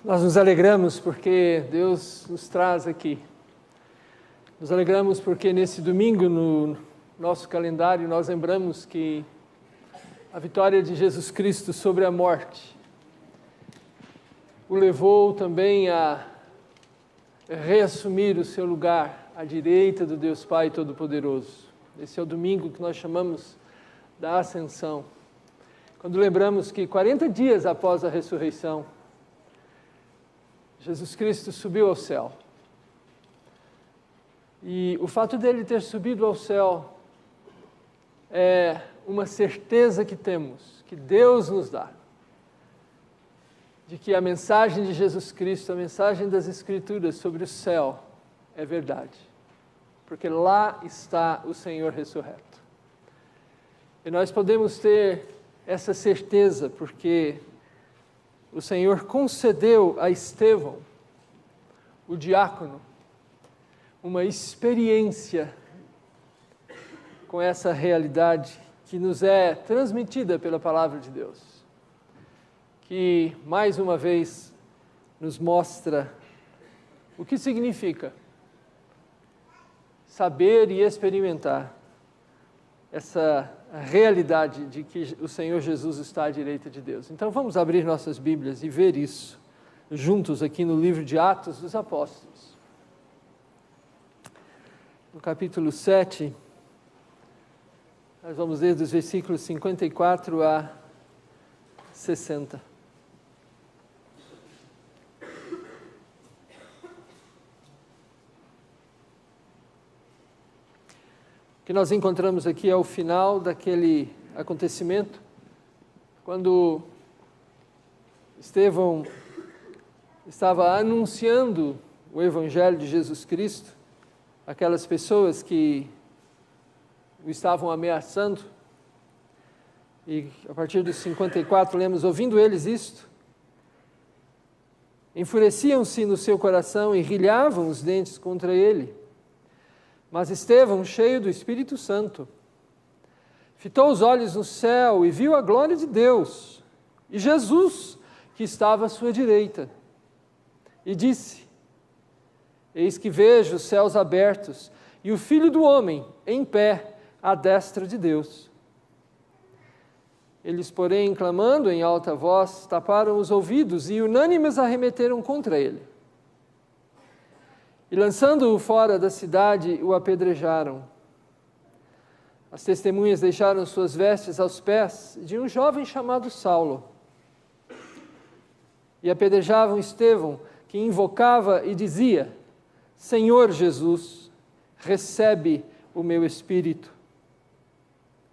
Nós nos alegramos porque Deus nos traz aqui. Nos alegramos porque nesse domingo, no nosso calendário, nós lembramos que a vitória de Jesus Cristo sobre a morte o levou também a reassumir o seu lugar à direita do Deus Pai Todo-Poderoso. Esse é o domingo que nós chamamos da Ascensão. Quando lembramos que 40 dias após a ressurreição, Jesus Cristo subiu ao céu. E o fato dele ter subido ao céu é uma certeza que temos, que Deus nos dá, de que a mensagem de Jesus Cristo, a mensagem das Escrituras sobre o céu é verdade, porque lá está o Senhor ressurreto. E nós podemos ter essa certeza porque o Senhor concedeu a Estevão, o diácono, uma experiência com essa realidade que nos é transmitida pela Palavra de Deus, que mais uma vez nos mostra o que significa saber e experimentar essa realidade de que o Senhor Jesus está à direita de Deus. Então vamos abrir nossas Bíblias e ver isso juntos aqui no livro de Atos dos Apóstolos. No capítulo 7, nós vamos ler dos versículos 54 a 60. O que nós encontramos aqui é o final daquele acontecimento, quando Estevão estava anunciando o Evangelho de Jesus Cristo, aquelas pessoas que o estavam ameaçando, e a partir dos 54 lemos, ouvindo eles isto, enfureciam-se no seu coração e rilhavam os dentes contra ele. Mas Estevão, cheio do Espírito Santo, fitou os olhos no céu e viu a glória de Deus e Jesus, que estava à sua direita, e disse: Eis que vejo os céus abertos e o Filho do Homem em pé à destra de Deus. Eles, porém, clamando em alta voz, taparam os ouvidos e unânimes arremeteram contra ele. E lançando-o fora da cidade, o apedrejaram. As testemunhas deixaram suas vestes aos pés de um jovem chamado Saulo. E apedrejavam Estevão, que invocava e dizia: Senhor Jesus, recebe o meu espírito.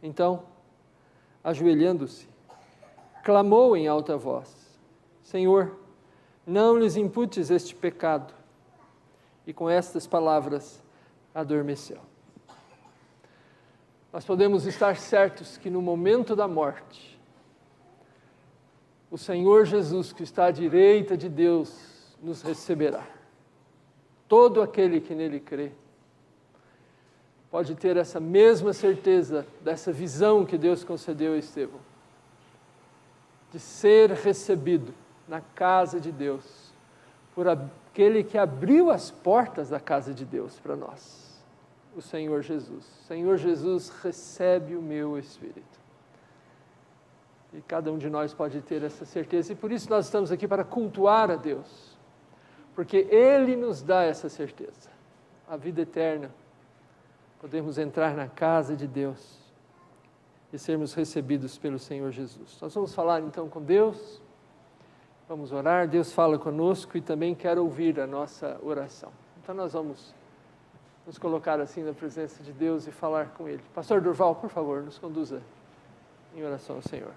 Então, ajoelhando-se, clamou em alta voz: Senhor, não lhes imputes este pecado. E com estas palavras adormeceu. Nós podemos estar certos que no momento da morte, o Senhor Jesus, que está à direita de Deus, nos receberá. Todo aquele que nele crê pode ter essa mesma certeza, dessa visão que Deus concedeu a Estevão, de ser recebido na casa de Deus, por aquele que abriu as portas da casa de Deus para nós, o Senhor Jesus. Senhor Jesus, recebe o meu espírito. E cada um de nós pode ter essa certeza, e por isso nós estamos aqui para cultuar a Deus, porque Ele nos dá essa certeza, a vida eterna. Podemos entrar na casa de Deus e sermos recebidos pelo Senhor Jesus. Nós vamos falar então com Deus, vamos orar, Deus fala conosco e também quer ouvir a nossa oração. Então nós vamos nos colocar assim na presença de Deus e falar com Ele. Pastor Durval, por favor, nos conduza em oração ao Senhor.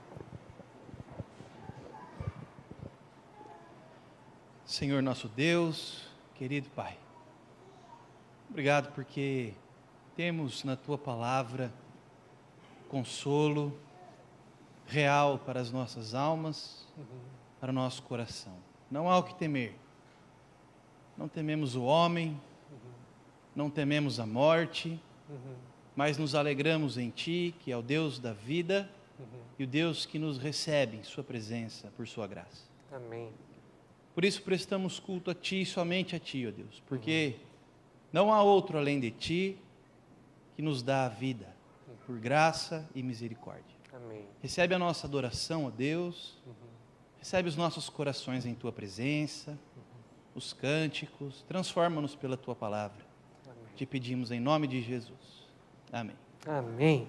Senhor nosso Deus, querido Pai, obrigado porque temos na Tua Palavra consolo real para as nossas almas, para o nosso coração. Não há o que temer. Não tememos o homem, não tememos a morte, mas nos alegramos em Ti, que é o Deus da vida e o Deus que nos recebe em Sua presença por Sua graça. Amém. Por isso prestamos culto a Ti, somente a Ti, ó Deus, porque não há outro além de Ti que nos dá a vida, por graça e misericórdia. Amém. Recebe a nossa adoração, ó Deus, recebe os nossos corações em Tua presença, os cânticos, transforma-nos pela Tua palavra. Amém. Te pedimos em nome de Jesus. Amém. Amém.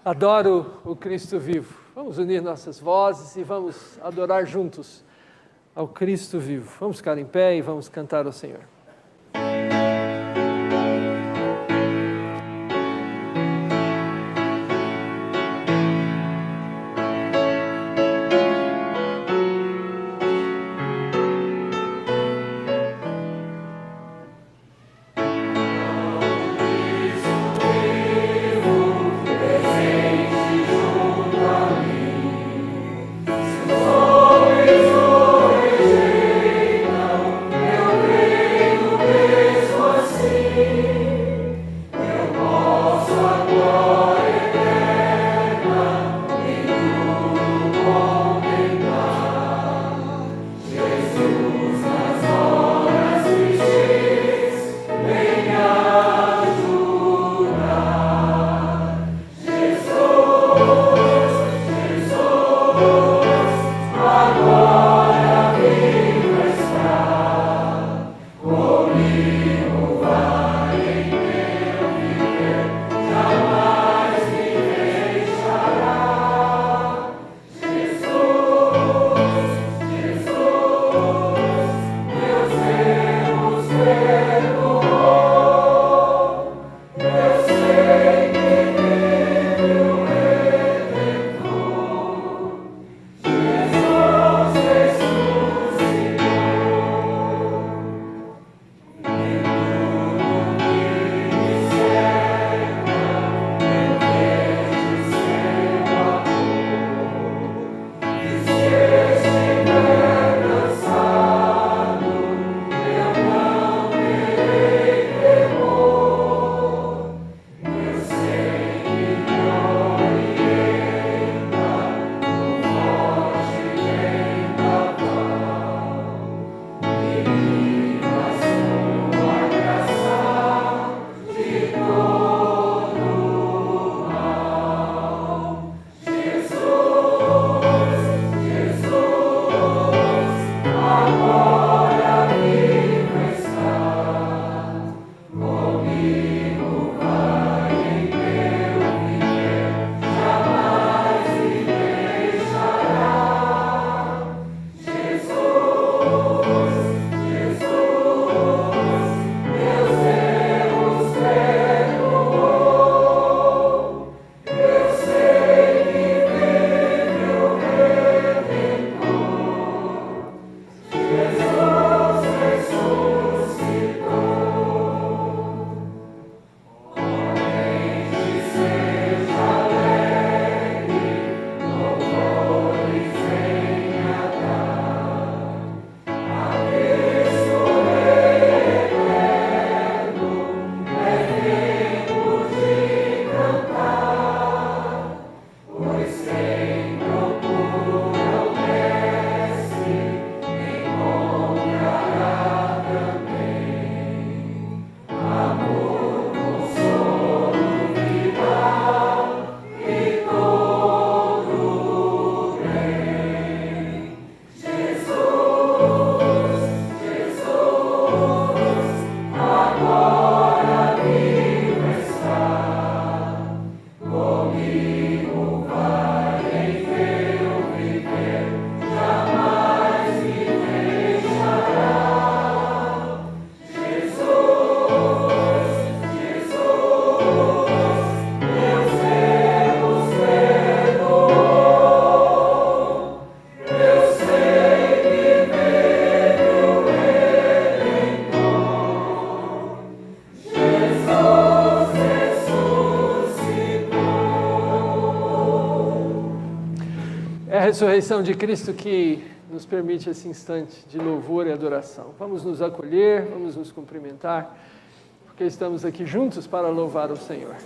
Adoro o Cristo vivo. Vamos unir nossas vozes e vamos adorar juntos ao Cristo vivo. Vamos ficar em pé e vamos cantar ao Senhor. ressurreição de Cristo que nos permite esse instante de louvor e adoração. Vamos nos acolher, vamos nos cumprimentar, porque estamos aqui juntos para louvar o Senhor. Deixa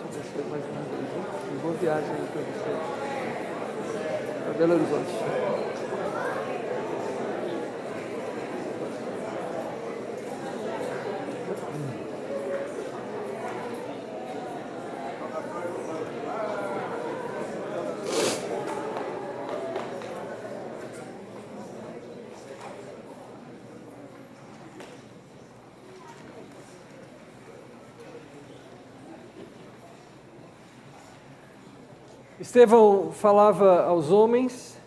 eu descer mais uma vez. Boa viagem aí para você. Para Belo Horizonte. Estevão falava aos homens,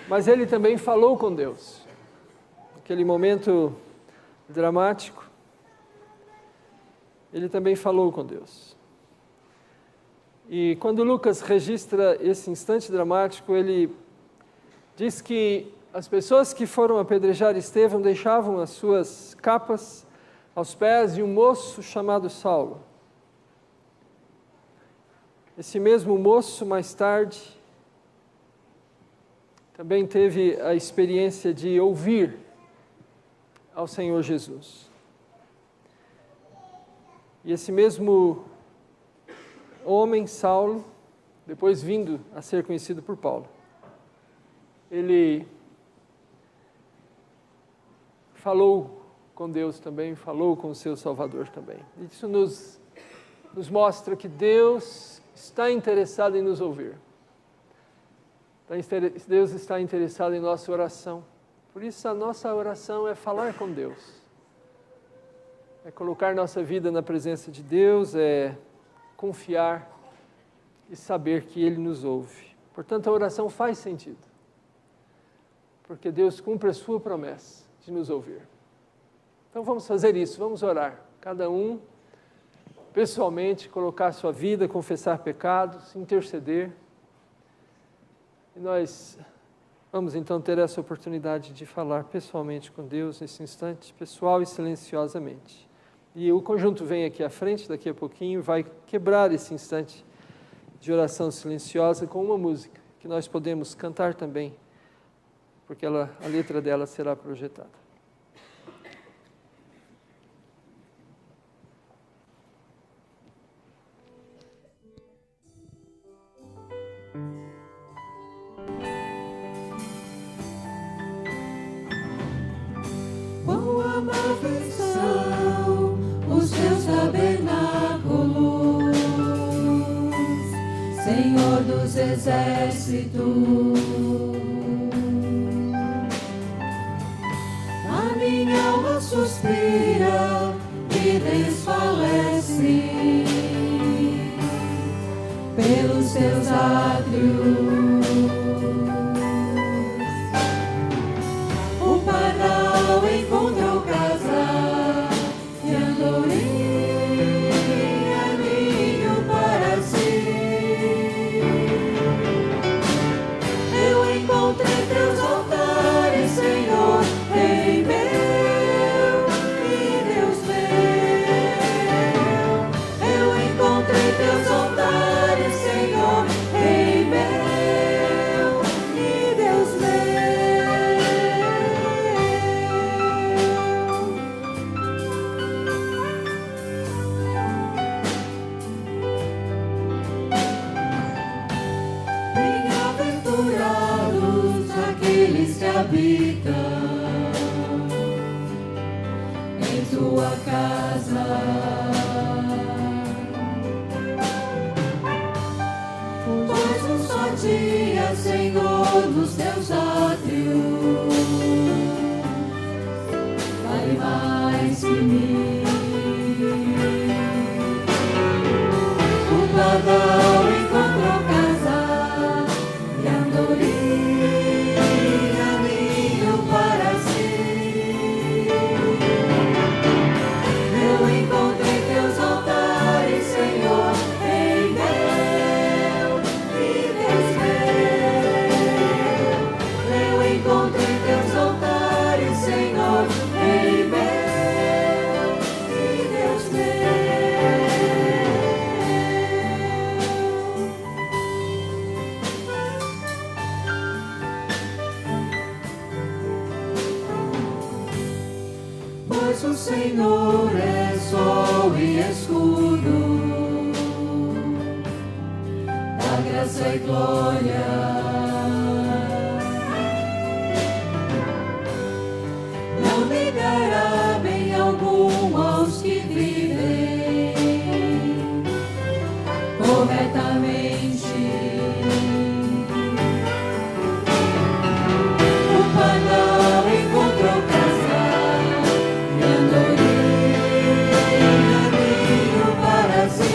mas ele também falou com Deus. Naquele momento dramático, ele também falou com Deus. E quando Lucas registra esse instante dramático, ele diz que as pessoas que foram apedrejar Estevão deixavam as suas capas aos pés de um moço chamado Saulo. Esse mesmo moço, mais tarde, também teve a experiência de ouvir ao Senhor Jesus. E esse mesmo homem, Saulo, depois vindo a ser conhecido por Paulo, ele falou com Deus também, falou com o seu Salvador também. Isso nos mostra que Deus está interessado em nos ouvir. Deus está interessado em nossa oração. Por isso a nossa oração é falar com Deus. É colocar nossa vida na presença de Deus, é confiar e saber que Ele nos ouve. Portanto, a oração faz sentido. Porque Deus cumpre a sua promessa de nos ouvir. Então vamos fazer isso, vamos orar. Cada um, pessoalmente, colocar a sua vida, confessar pecados, interceder. E nós vamos então ter essa oportunidade de falar pessoalmente com Deus nesse instante, pessoal e silenciosamente. E o conjunto vem aqui à frente, daqui a pouquinho, e vai quebrar esse instante de oração silenciosa com uma música, que nós podemos cantar também, porque a letra dela será projetada. Quão amáveis são os teus tabernáculos, Senhor dos exércitos. A minha alma suspira e desfalece pelos teus átrios. Encontrou casa e andorinha ninho para si. Eu encontrei teus altares, Senhor, Rei meu e Deus meu. Eu encontrei teus altares, Senhor, Rei meu e Deus meu. Aqueles que habitam em tua casa, pois um só dia, Senhor, nos teus átrios vale mais que mil. O pardal encontrou casa e andorinha para si. Eu encontrei teus altares, Senhor, Rei meu e Deus meu. Eu encontrei teus altares, Senhor, Rei meu e Deus meu. Pois o Senhor é sol e escudo, da graça e glória. Não negará bem algum aos que vivem corretamente. O pardal encontrou casa e andorinha ninho para si.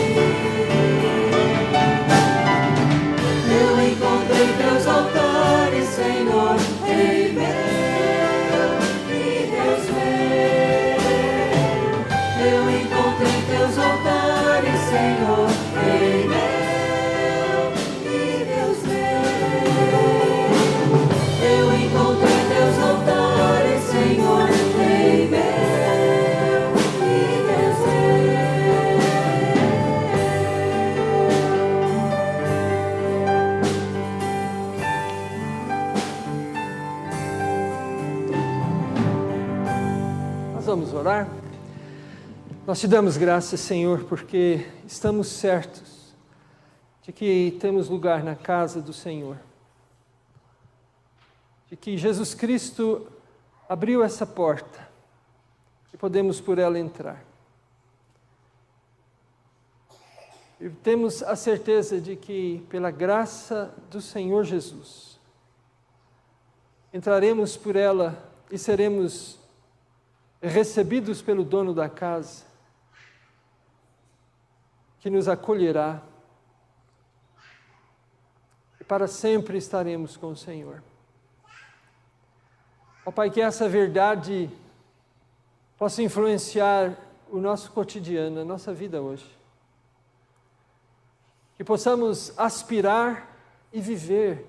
vamos orar? Nós te damos graças, Senhor, porque estamos certos de que temos lugar na casa do Senhor. De que Jesus Cristo abriu essa porta e podemos por ela entrar. E temos a certeza de que, pela graça do Senhor Jesus, entraremos por ela e seremos recebidos pelo dono da casa, que nos acolherá, e para sempre estaremos com o Senhor. Ó Pai, que essa verdade possa influenciar o nosso cotidiano, a nossa vida hoje. Que possamos aspirar e viver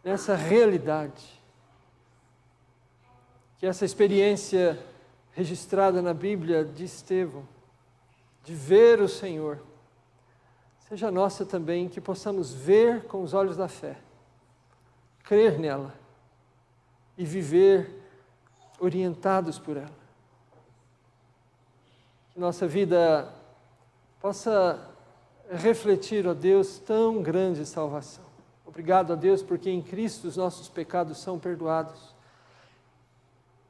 nessa realidade. Que essa experiência registrada na Bíblia de Estevão, de ver o Senhor, seja nossa também, que possamos ver com os olhos da fé, crer nela e viver orientados por ela. Que nossa vida possa refletir, ó Deus, tão grande salvação. Obrigado, ó Deus, porque em Cristo os nossos pecados são perdoados.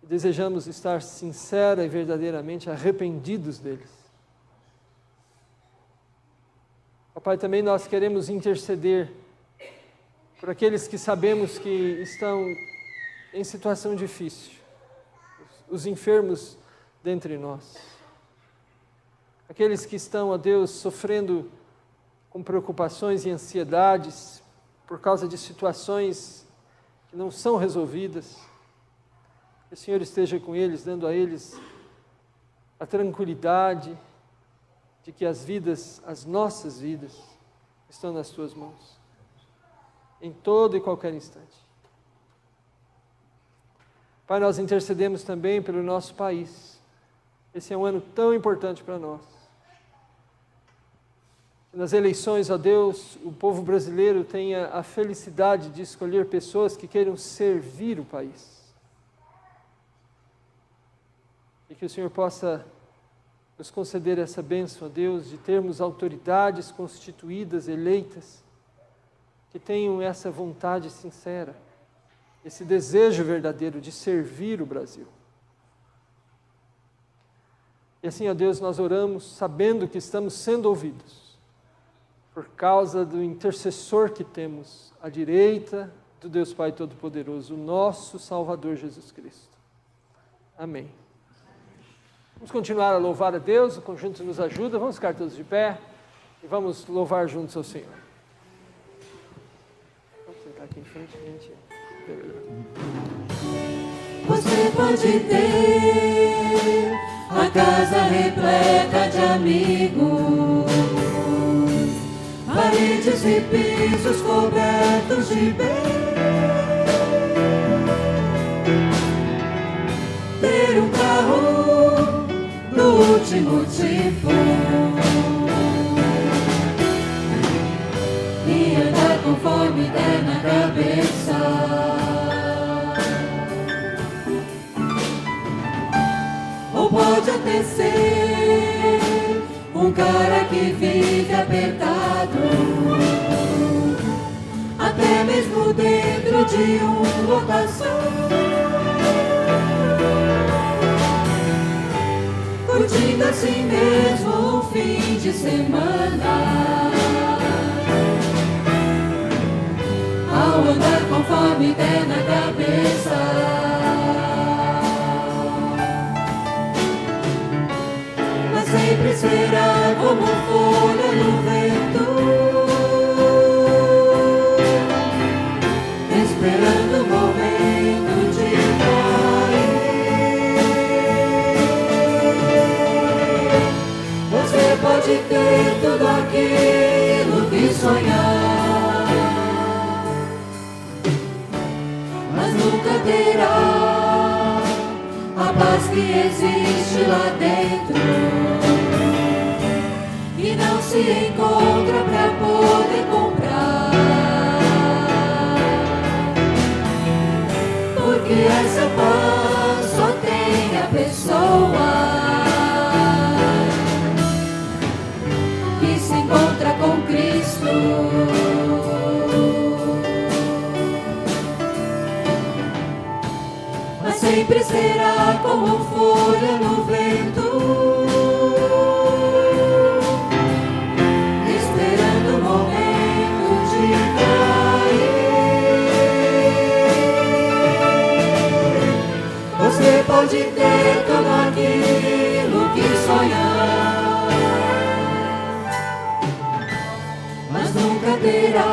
E desejamos estar sincera e verdadeiramente arrependidos deles. Ó Pai, também nós queremos interceder por aqueles que sabemos que estão em situação difícil, os enfermos dentre nós. Aqueles que estão, ó Deus, sofrendo com preocupações e ansiedades por causa de situações que não são resolvidas. Que o Senhor esteja com eles, dando a eles a tranquilidade de que as vidas, as nossas vidas, estão nas Tuas mãos, em todo e qualquer instante. Pai, nós intercedemos também pelo nosso país. Esse é um ano tão importante para nós. Que nas eleições, ó Deus, o povo brasileiro tenha a felicidade de escolher pessoas que queiram servir o país. E que o Senhor possa nos conceder essa bênção, ó Deus, de termos autoridades constituídas, eleitas, que tenham essa vontade sincera, esse desejo verdadeiro de servir o Brasil. E assim, ó Deus, nós oramos sabendo que estamos sendo ouvidos, por causa do intercessor que temos à direita do Deus Pai Todo-Poderoso, o nosso Salvador Jesus Cristo. Amém. Vamos continuar a louvar a Deus, o conjunto nos ajuda, vamos ficar todos de pé e vamos louvar juntos ao Senhor. Vamos sentar aqui em frente, gente. Você pode ter a casa repleta de amigos, paredes e pisos cobertos de bem, ter um carro do último tipo e andar conforme der na cabeça. Ou pode até ser um cara que vive apertado, até mesmo dentro de uma lotação, curtindo assim mesmo um fim de semana, ao andar conforme der na cabeça. Mas sempre será como folha no vento, esperando o momento de cair. Você pode ter tudo aquilo que sonhar, mas nunca terá a paz que existe lá dentro e não se encontra pra poder comprar. Porque essa paz só sempre será como folha no vento, esperando o momento de cair. Você pode ter tudo aquilo que sonhar, mas nunca terá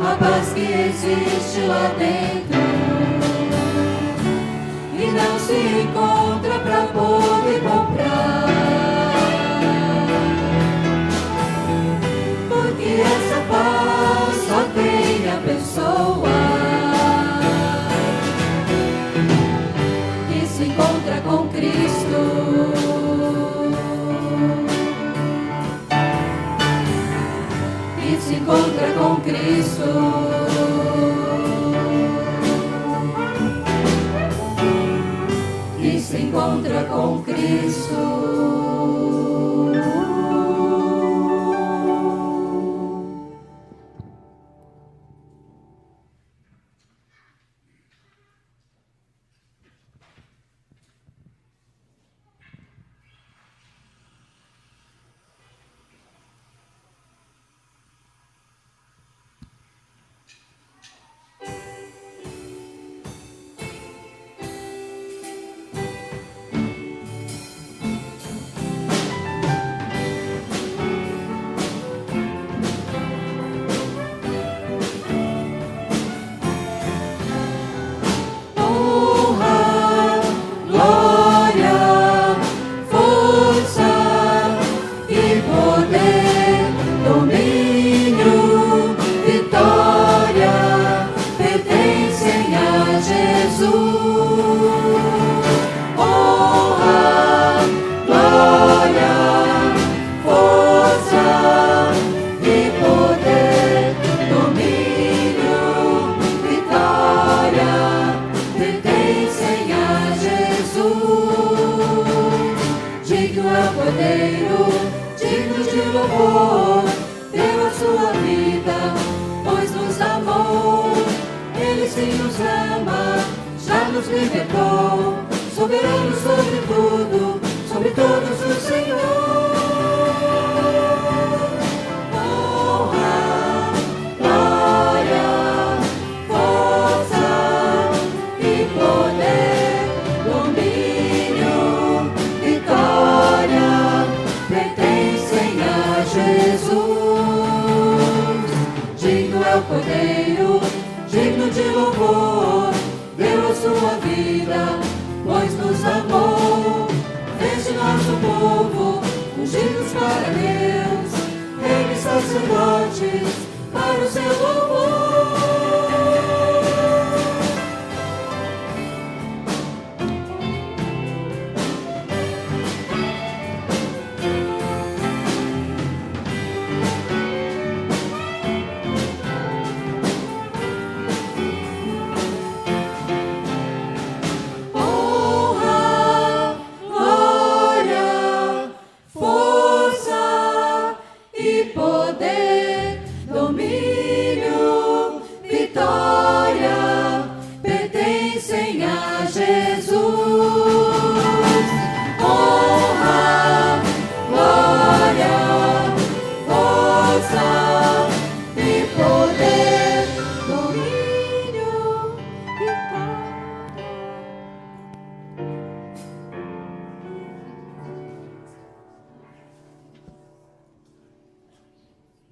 a paz que existe lá dentro, e não se encontra pra poder comprar, porque essa paz só tem a pessoa que se encontra com Cristo, que se encontra com Cristo. Se encontra com Cristo.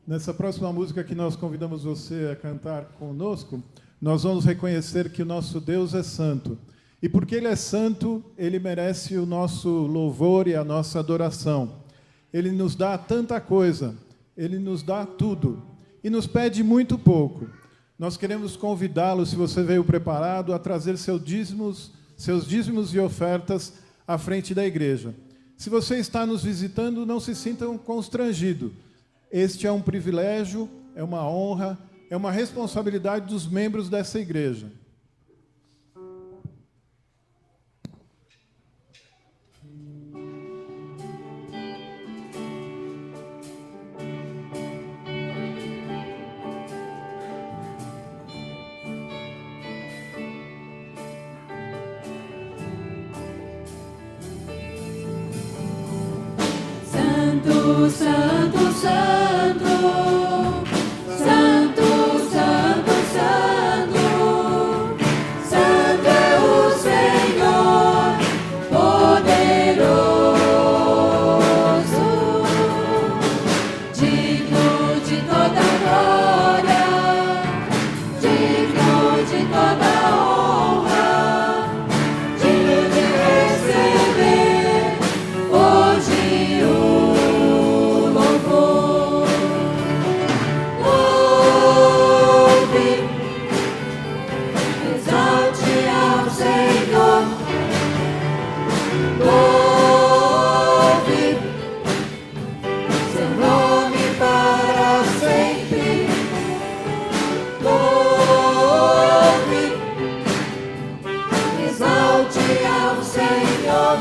Nessa próxima música que nós convidamos você a cantar conosco, nós vamos reconhecer que o nosso Deus é santo. E porque Ele é santo, Ele merece o nosso louvor e a nossa adoração. Ele nos dá tanta coisa, Ele nos dá tudo e nos pede muito pouco. Nós queremos convidá-lo, se você veio preparado, a trazer seus dízimos e ofertas à frente da igreja. Se você está nos visitando, não se sinta constrangido. Este é um privilégio, é uma honra, é uma responsabilidade dos membros dessa igreja. Santo, Santo, Santo, Santo, Santo, Santo, Santo é o Senhor poderoso, digno de toda glória, digno de toda honra, digno de receber hoje o louvor. Louve, exalte ao Senhor. Louve seu nome para sempre. Louve, exalte ao Senhor.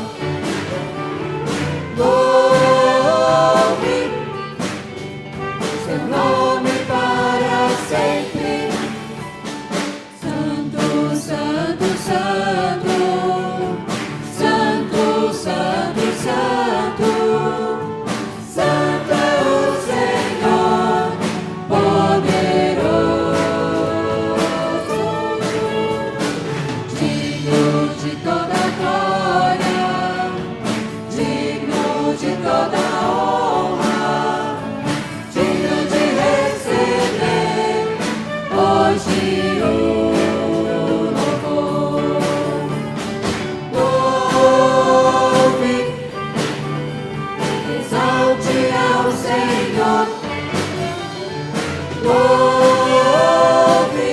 Louve seu nome para sempre. Santo, Santo, Santo, Santo, Santo, Santo, Santo é o Senhor poderoso, digno de toda glória, digno de toda honra, digno de receber hoje o louvor. Louve, exalte ao Senhor. Louve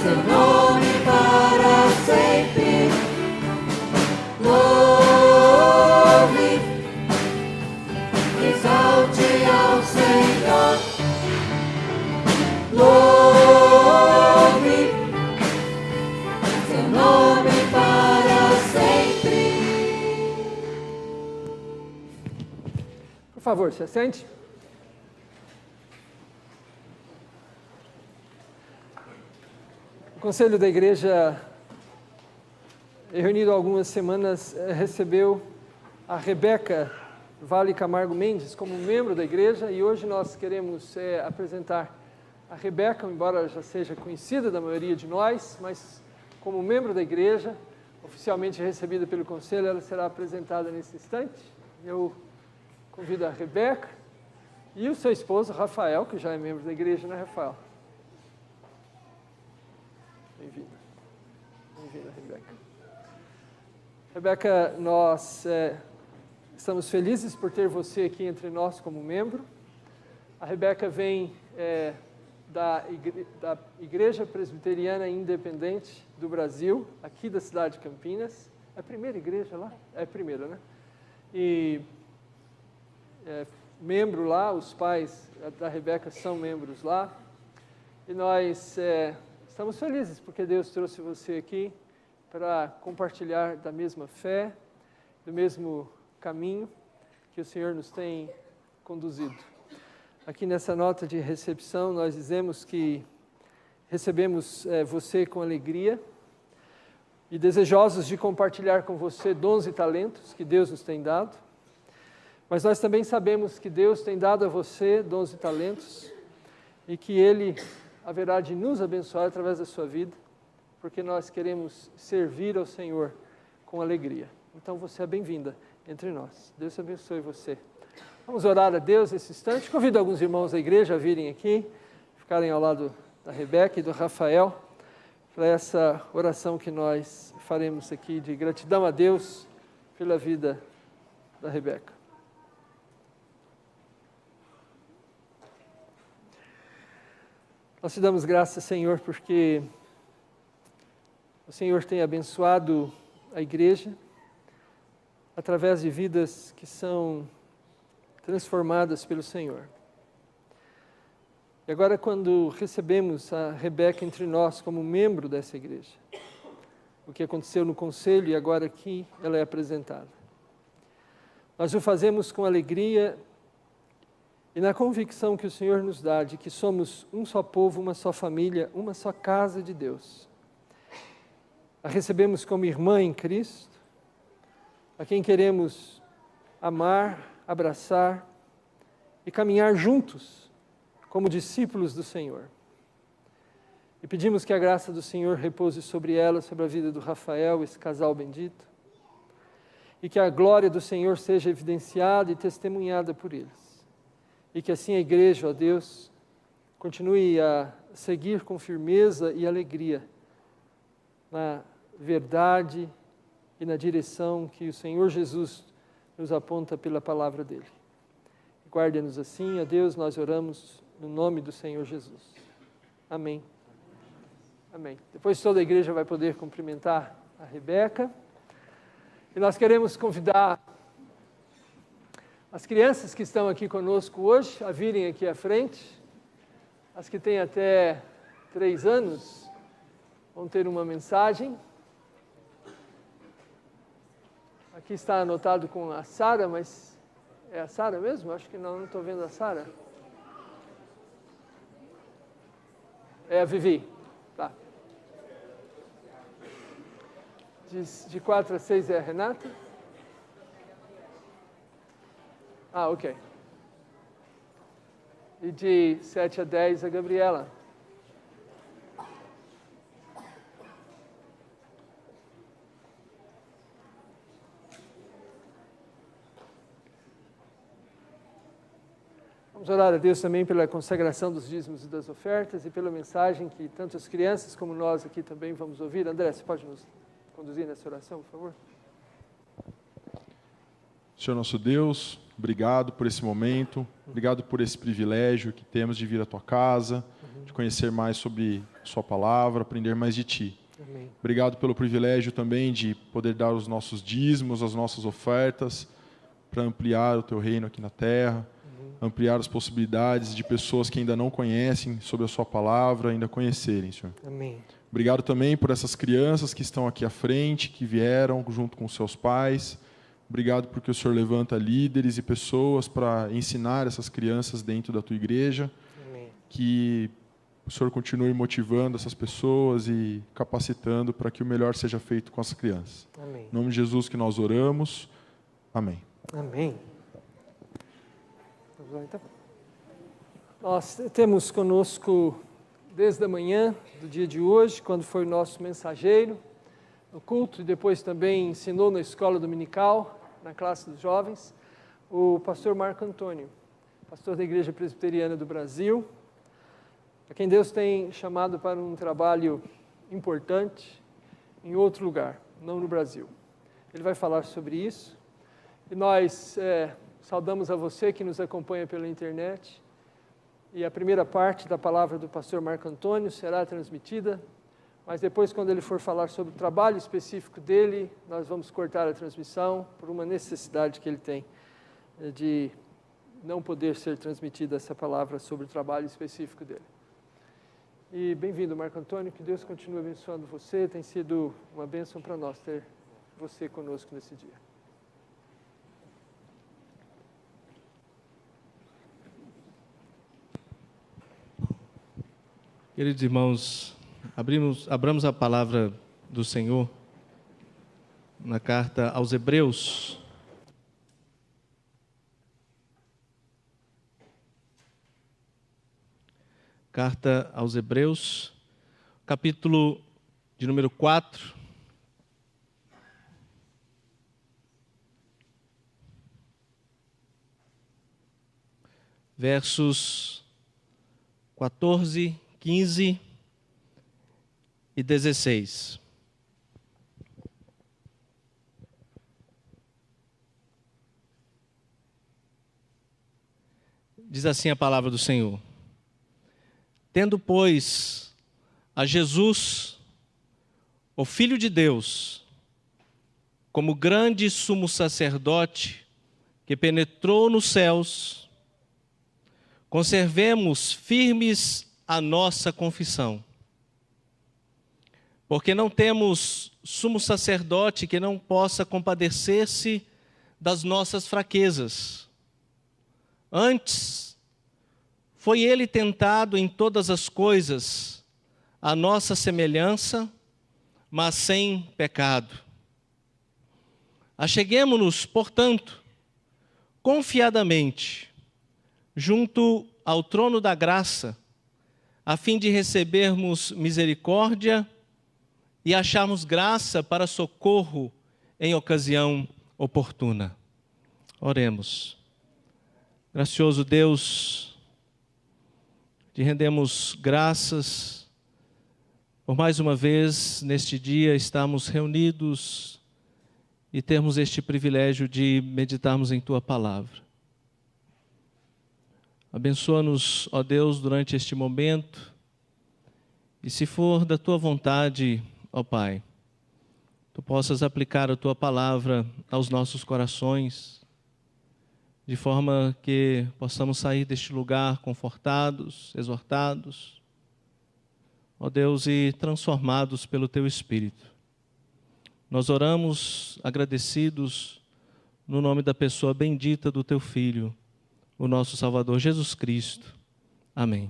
seu nome para sempre. Louve, exalte ao Senhor. Louve seu nome para sempre. Por favor, se assente. O Conselho da Igreja, reunido há algumas semanas, recebeu a Rebeca Vale Camargo Mendes como membro da igreja, e hoje nós queremos apresentar a Rebeca, embora ela já seja conhecida da maioria de nós, mas como membro da igreja, oficialmente recebida pelo Conselho, ela será apresentada nesse instante. Eu convido a Rebeca e o seu esposo, Rafael, que já é membro da igreja, né, Rafael? Bem-vinda. Bem-vinda, Rebeca. Rebeca, nós estamos felizes por ter você aqui entre nós como membro. A Rebeca vem da Igreja Presbiteriana Independente do Brasil, aqui da cidade de Campinas. É a primeira igreja lá? É a primeira, né? E membro lá, os pais da Rebeca são membros lá. E nós estamos felizes porque Deus trouxe você aqui para compartilhar da mesma fé, do mesmo caminho que o Senhor nos tem conduzido. Aqui nessa nota de recepção nós dizemos que recebemos você com alegria e desejosos de compartilhar com você dons e talentos que Deus nos tem dado, mas nós também sabemos que Deus tem dado a você dons e talentos e que Ele haverá de nos abençoar através da sua vida, porque nós queremos servir ao Senhor com alegria. Então você é bem-vinda entre nós. Deus abençoe você. Vamos orar a Deus nesse instante. Convido alguns irmãos da igreja a virem aqui, ficarem ao lado da Rebeca e do Rafael, para essa oração que nós faremos aqui de gratidão a Deus pela vida da Rebeca. Nós te damos graças, Senhor, porque o Senhor tem abençoado a igreja através de vidas que são transformadas pelo Senhor. E agora, quando recebemos a Rebeca entre nós como membro dessa igreja, o que aconteceu no conselho e agora aqui ela é apresentada. Nós o fazemos com alegria e na convicção que o Senhor nos dá de que somos um só povo, uma só família, uma só casa de Deus. A recebemos como irmã em Cristo, a quem queremos amar, abraçar e caminhar juntos como discípulos do Senhor. E pedimos que a graça do Senhor repouse sobre ela, sobre a vida do Rafael, esse casal bendito, e que a glória do Senhor seja evidenciada e testemunhada por eles. E que assim a igreja, ó Deus, continue a seguir com firmeza e alegria na verdade e na direção que o Senhor Jesus nos aponta pela palavra dele. Guarde-nos assim, ó Deus, nós oramos no nome do Senhor Jesus. Amém. Amém. Depois toda a igreja vai poder cumprimentar a Rebeca. E nós queremos convidar as crianças que estão aqui conosco hoje a virem aqui à frente. As que têm até 3 anos vão ter uma mensagem. Aqui está anotado com a Sara, mas é a Sara mesmo? Acho que não estou vendo a Sara. É a Vivi. Tá. De 4 a 6 é a Renata? Ah, ok. E de 7 a 10 a Gabriela. Vamos orar a Deus também pela consagração dos dízimos e das ofertas e pela mensagem que tanto as crianças como nós aqui também vamos ouvir. André, você pode nos conduzir nessa oração, por favor? Senhor nosso Deus, obrigado por esse momento, obrigado por esse privilégio que temos de vir à Tua casa, de conhecer mais sobre Sua palavra, aprender mais de Ti. Amém. Obrigado pelo privilégio também de poder dar os nossos dízimos, as nossas ofertas, para ampliar o Teu reino aqui na terra, ampliar as possibilidades de pessoas que ainda não conhecem sobre a Sua palavra, ainda conhecerem, Senhor. Amém. Obrigado também por essas crianças que estão aqui à frente, que vieram junto com seus pais. Obrigado porque o Senhor levanta líderes e pessoas para ensinar essas crianças dentro da Tua igreja. Amém. Que o Senhor continue motivando essas pessoas e capacitando para que o melhor seja feito com as crianças. Amém. Em nome de Jesus que nós oramos. Amém. Amém. Então, nós temos conosco desde a manhã do dia de hoje, quando foi o nosso mensageiro no culto e depois também ensinou na escola dominical, na classe dos jovens, o pastor Marco Antônio, pastor da Igreja Presbiteriana do Brasil, a quem Deus tem chamado para um trabalho importante em outro lugar, não no Brasil. Ele vai falar sobre isso e nós saudamos a você que nos acompanha pela internet. E a primeira parte da palavra do pastor Marco Antônio será transmitida, mas depois, quando ele for falar sobre o trabalho específico dele, nós vamos cortar a transmissão por uma necessidade que ele tem de não poder ser transmitida essa palavra sobre o trabalho específico dele. E bem-vindo, Marco Antônio, que Deus continue abençoando você. Tem sido uma bênção para nós ter você conosco nesse dia. Queridos irmãos, abramos a palavra do Senhor na carta aos Hebreus. Carta aos Hebreus, capítulo de número 4. Versos 14, 15 e 16. Diz assim a palavra do Senhor: Tendo, pois, a Jesus, o Filho de Deus, como grande sumo sacerdote que penetrou nos céus, conservemos firmes a nossa confissão. Porque não temos sumo sacerdote que não possa compadecer-se das nossas fraquezas. Antes, foi ele tentado em todas as coisas, à nossa semelhança, mas sem pecado. Acheguemo-nos, portanto, confiadamente junto ao trono da graça, a fim de recebermos misericórdia e acharmos graça para socorro em ocasião oportuna. Oremos. Gracioso Deus, te rendemos graças por mais uma vez neste dia estarmos reunidos e termos este privilégio de meditarmos em tua palavra. Abençoa-nos, ó Deus, durante este momento, e se for da tua vontade, ó Pai, tu possas aplicar a tua palavra aos nossos corações, de forma que possamos sair deste lugar confortados, exortados, ó Deus, e transformados pelo teu Espírito. Nós oramos agradecidos no nome da pessoa bendita do teu Filho, o nosso Salvador Jesus Cristo. Amém.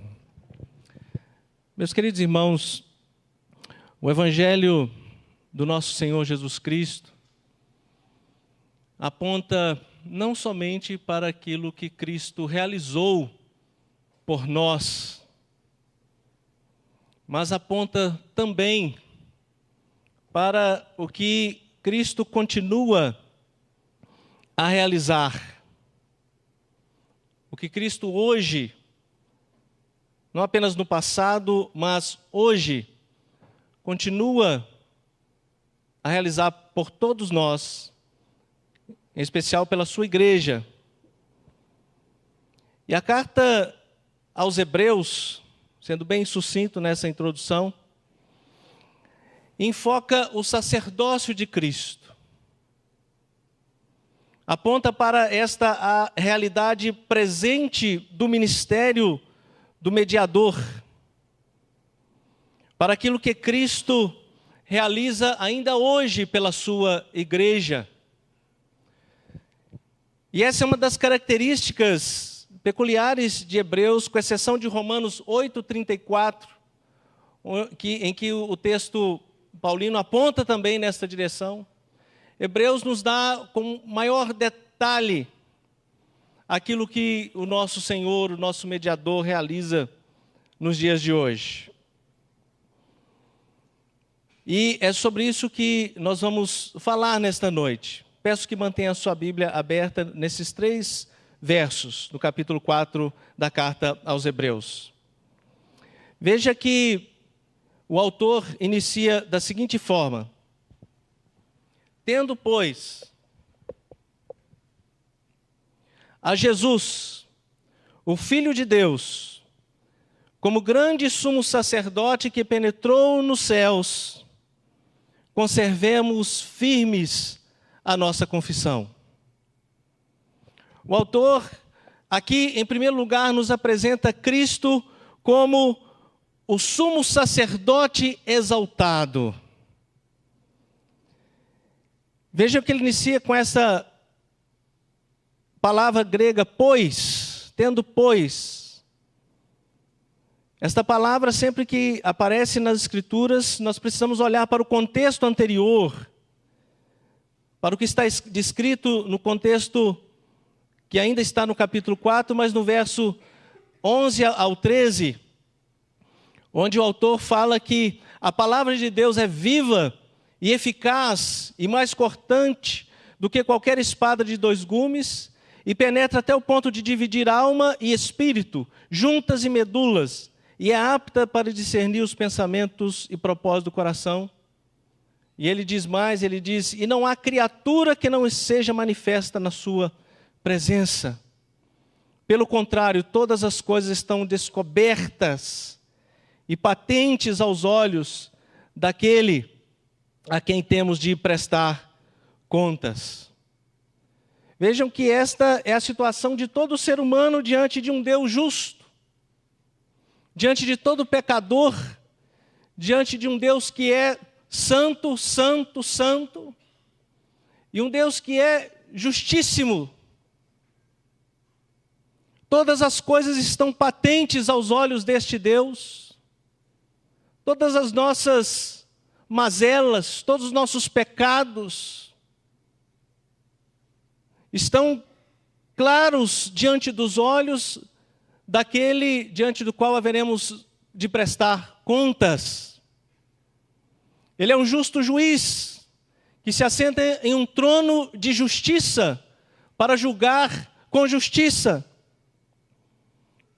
Meus queridos irmãos, o Evangelho do nosso Senhor Jesus Cristo aponta não somente para aquilo que Cristo realizou por nós, mas aponta também para o que Cristo continua a realizar. O que Cristo hoje, não apenas no passado, mas hoje, continua a realizar por todos nós, em especial pela sua igreja. E a carta aos Hebreus, sendo bem sucinto nessa introdução, enfoca o sacerdócio de Cristo. Aponta para esta a realidade presente do ministério do mediador, para aquilo que Cristo realiza ainda hoje pela sua igreja. E essa é uma das características peculiares de Hebreus, com exceção de Romanos 8:34, em que o texto paulino aponta também nesta direção. Hebreus nos dá com maior detalhe aquilo que o nosso Senhor, o nosso mediador, realiza nos dias de hoje. E é sobre isso que nós vamos falar nesta noite. Peço que mantenha a sua Bíblia aberta nesses 3 versos, no capítulo 4 da carta aos Hebreus. Veja que o autor inicia da seguinte forma: tendo, pois, a Jesus, o Filho de Deus, como grande sumo sacerdote que penetrou nos céus, conservemos firmes a nossa confissão. O autor, aqui, em primeiro lugar, nos apresenta Cristo como o sumo sacerdote exaltado. Veja que ele inicia com essa palavra grega, pois, tendo pois. Esta palavra, sempre que aparece nas Escrituras, nós precisamos olhar para o contexto anterior, para o que está descrito no contexto que ainda está no capítulo 4, mas no verso 11 ao 13, onde o autor fala que a palavra de Deus é viva e eficaz e mais cortante do que qualquer espada de 2 gumes, e penetra até o ponto de dividir alma e espírito, juntas e medulas, e é apta para discernir os pensamentos e propósitos do coração. E ele diz mais, ele diz, e não há criatura que não seja manifesta na sua presença. Pelo contrário, todas as coisas estão descobertas e patentes aos olhos daquele a quem temos de prestar contas. Vejam que esta é a situação de todo ser humano diante de um Deus justo, diante de todo pecador, diante de um Deus que é santo, santo, santo, e um Deus que é justíssimo. Todas as coisas estão patentes aos olhos deste Deus, todas as nossas mazelas, todos os nossos pecados estão claros diante dos olhos daquele diante do qual haveremos de prestar contas. Ele é um justo juiz que se assenta em um trono de justiça para julgar com justiça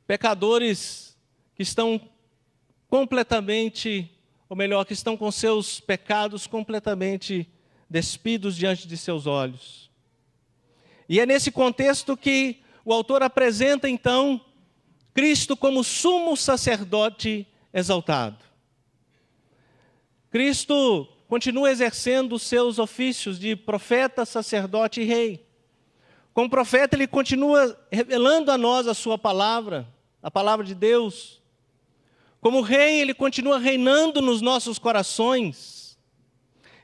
pecadores que estão completamente, ou melhor, que estão com seus pecados completamente despidos diante de seus olhos. E é nesse contexto que o autor apresenta, então, Cristo como sumo sacerdote exaltado. Cristo continua exercendo os seus ofícios de profeta, sacerdote e rei. Como profeta, ele continua revelando a nós a sua palavra, a palavra de Deus. Como rei, ele continua reinando nos nossos corações.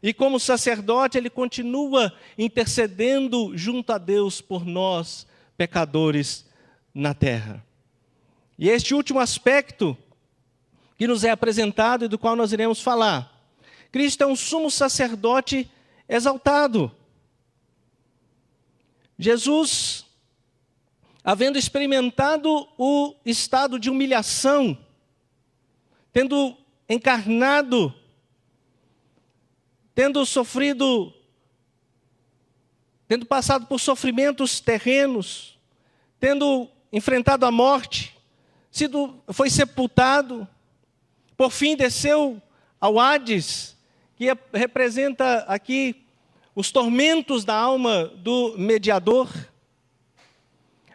E como sacerdote, ele continua intercedendo junto a Deus por nós, pecadores na terra. E este último aspecto que nos é apresentado e do qual nós iremos falar. Cristo é um sumo sacerdote exaltado. Jesus, havendo experimentado o estado de humilhação, tendo encarnado, tendo sofrido, tendo passado por sofrimentos terrenos, tendo enfrentado a morte, foi sepultado, por fim desceu ao Hades, que representa aqui os tormentos da alma do mediador.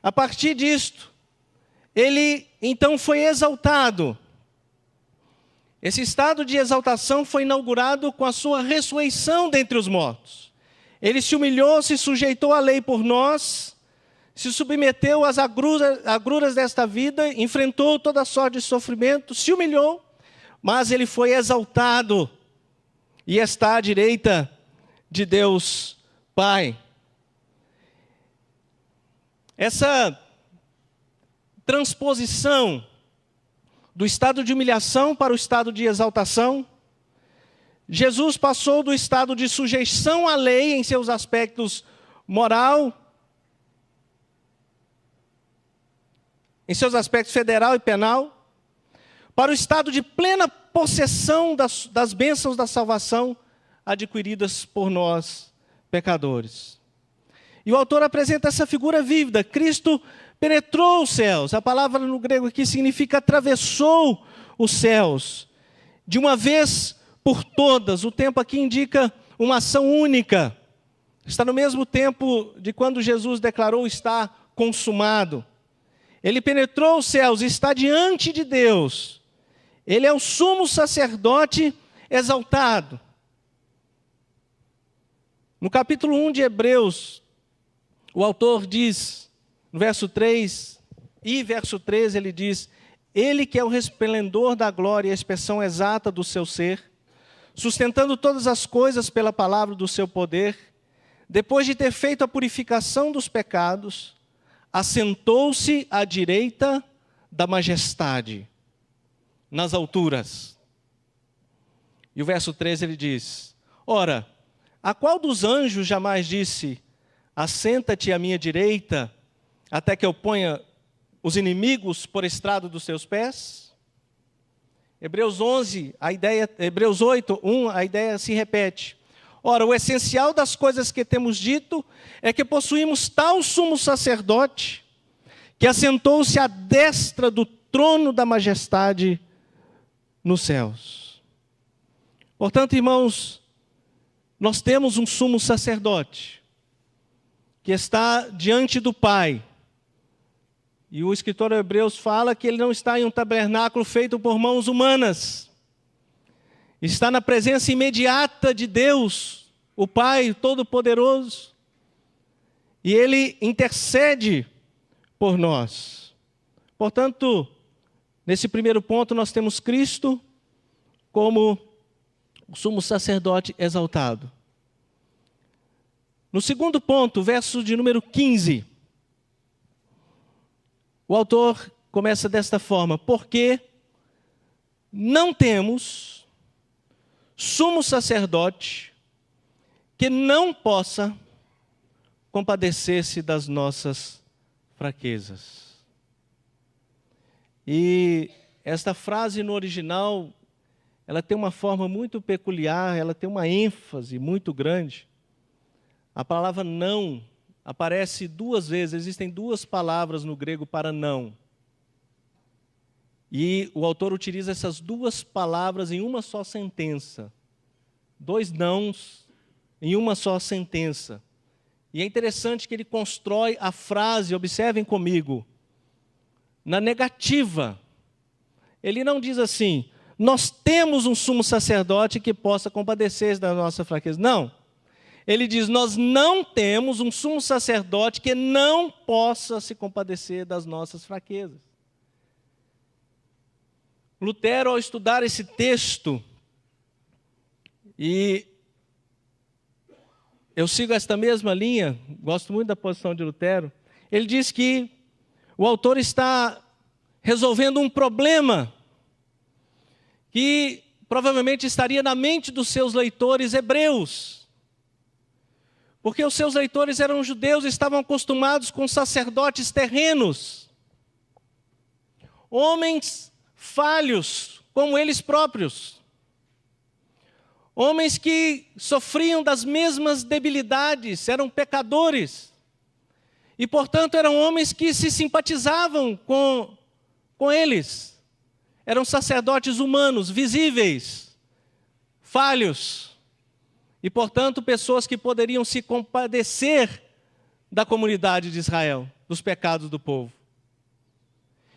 A partir disto, ele então foi exaltado. Esse estado de exaltação foi inaugurado com a sua ressurreição dentre os mortos. Ele se humilhou, se sujeitou à lei por nós, se submeteu às agruras desta vida, enfrentou toda sorte de sofrimento, se humilhou, mas ele foi exaltado e está à direita de Deus Pai. Essa transposição do estado de humilhação para o estado de exaltação, Jesus passou do estado de sujeição à lei em seus aspectos moral, em seus aspectos federal e penal, para o estado de plena possessão das bênçãos da salvação adquiridas por nós, pecadores. E o autor apresenta essa figura vívida. Cristo penetrou os céus. A palavra no grego aqui significa atravessou os céus. De uma vez por todas. O tempo aqui indica uma ação única. Está no mesmo tempo de quando Jesus declarou estar consumado. Ele penetrou os céus e está diante de Deus. Ele é o sumo sacerdote exaltado. No capítulo 1 de Hebreus, o autor diz, no verso 3 e verso 13, ele diz: Ele que é o resplendor da glória e a expressão exata do seu ser, sustentando todas as coisas pela palavra do seu poder, depois de ter feito a purificação dos pecados, assentou-se à direita da majestade, nas alturas. E o verso 13 ele diz: Ora, a qual dos anjos jamais disse: Assenta-te à minha direita, até que eu ponha os inimigos por estrado dos seus pés? Hebreus 8, 1, a ideia se repete. Ora, o essencial das coisas que temos dito é que possuímos tal sumo sacerdote, que assentou-se à destra do trono da majestade nos céus. Portanto, irmãos, nós temos um sumo sacerdote, que está diante do Pai. E o escritor de Hebreus fala que ele não está em um tabernáculo feito por mãos humanas. Está na presença imediata de Deus, o Pai Todo-Poderoso. E ele intercede por nós. Portanto, nesse primeiro ponto nós temos Cristo como o sumo sacerdote exaltado. No segundo ponto, verso de número 15, o autor começa desta forma: porque não temos sumo sacerdote que não possa compadecer-se das nossas fraquezas. E esta frase no original, ela tem uma forma muito peculiar, ela tem uma ênfase muito grande. A palavra não aparece 2 vezes, existem 2 palavras no grego para não. E o autor utiliza essas 2 palavras em uma só sentença. 2 nãos em uma só sentença. E é interessante que ele constrói a frase, observem comigo, na negativa. Ele não diz assim, nós temos um sumo sacerdote que possa compadecer da nossa fraqueza. Não. Ele diz, nós não temos um sumo sacerdote que não possa se compadecer das nossas fraquezas. Lutero, ao estudar esse texto, e eu sigo esta mesma linha, gosto muito da posição de Lutero, ele diz que o autor está resolvendo um problema que provavelmente estaria na mente dos seus leitores hebreus. Porque os seus leitores eram judeus e estavam acostumados com sacerdotes terrenos. Homens falhos, como eles próprios. Homens que sofriam das mesmas debilidades, eram pecadores. E, portanto, eram homens que se simpatizavam com eles. Eram sacerdotes humanos, visíveis, falhos. E, portanto, pessoas que poderiam se compadecer da comunidade de Israel, dos pecados do povo.